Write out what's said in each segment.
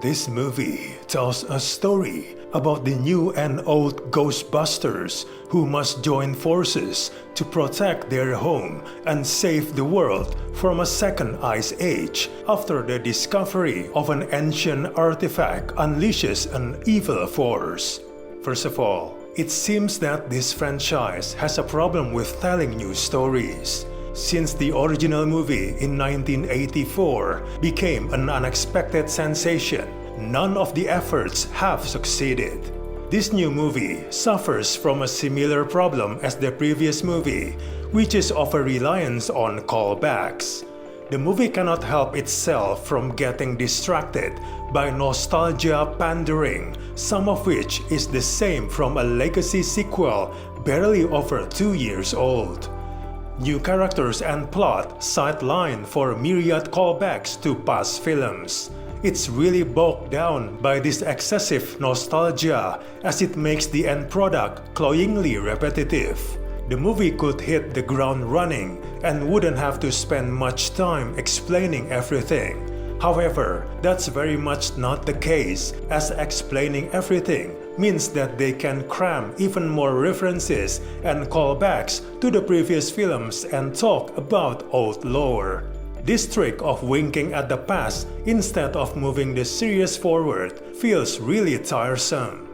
This movie tells a story about the new and old Ghostbusters who must join forces to protect their home and save the world from a second ice age after the discovery of an ancient artifact unleashes an evil force. First of all, it seems that this franchise has a problem with telling new stories. Since the original movie in 1984 became an unexpected sensation, none of the efforts have succeeded. This new movie suffers from a similar problem as the previous movie, which is of a reliance on callbacks. The movie cannot help itself from getting distracted by nostalgia pandering, some of which is the same from a legacy sequel barely over 2 years old. New characters and plot sidelined for myriad callbacks to past films. It's really bogged down by this excessive nostalgia as it makes the end product cloyingly repetitive. The movie could hit the ground running and wouldn't have to spend much time explaining everything. However, that's very much not the case, as explaining everything means that they can cram even more references and callbacks to the previous films and talk about old lore. This trick of winking at the past instead of moving the series forward feels really tiresome.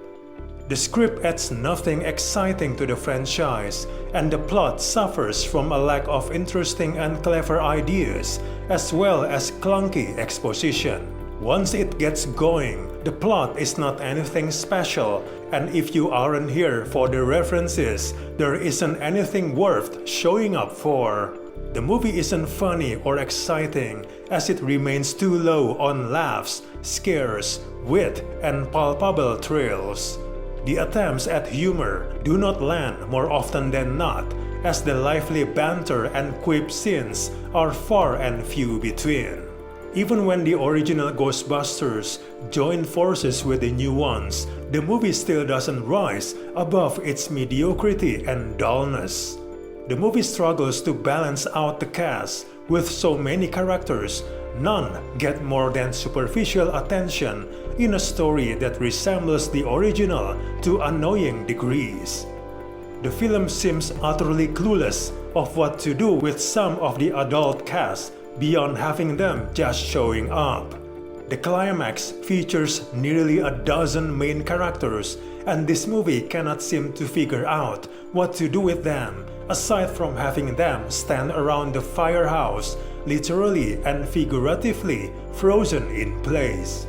The script adds nothing exciting to the franchise, and the plot suffers from a lack of interesting and clever ideas, as well as clunky exposition. Once it gets going, the plot is not anything special, and if you aren't here for the references, there isn't anything worth showing up for. The movie isn't funny or exciting, as it remains too low on laughs, scares, wit, and palpable thrills. The attempts at humor do not land more often than not, as the lively banter and quip scenes are far and few between. Even when the original Ghostbusters join forces with the new ones, the movie still doesn't rise above its mediocrity and dullness. The movie struggles to balance out the cast. With so many characters, none get more than superficial attention in a story that resembles the original to annoying degrees. The film seems utterly clueless of what to do with some of the adult cast beyond having them just showing up. The climax features nearly a dozen main characters, and this movie cannot seem to figure out what to do with them, aside from having them stand around the firehouse, literally and figuratively frozen in place.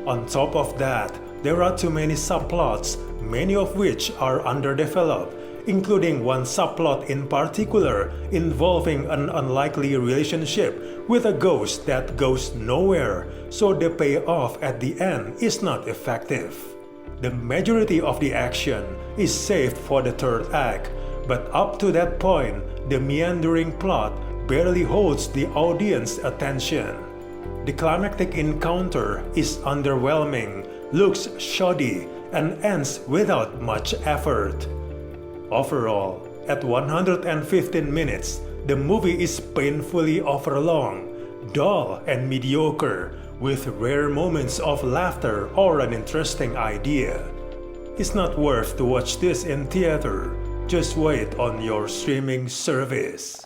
On top of that, there are too many subplots, many of which are underdeveloped, including one subplot in particular involving an unlikely relationship with a ghost that goes nowhere, so the payoff at the end is not effective. The majority of the action is saved for the third act, but up to that point, the meandering plot barely holds the audience's attention. The climactic encounter is underwhelming, looks shoddy, and ends without much effort. Overall, at 115 minutes, the movie is painfully overlong, dull and mediocre, with rare moments of laughter or an interesting idea. It's not worth to watch this in theater. Just wait on your streaming service.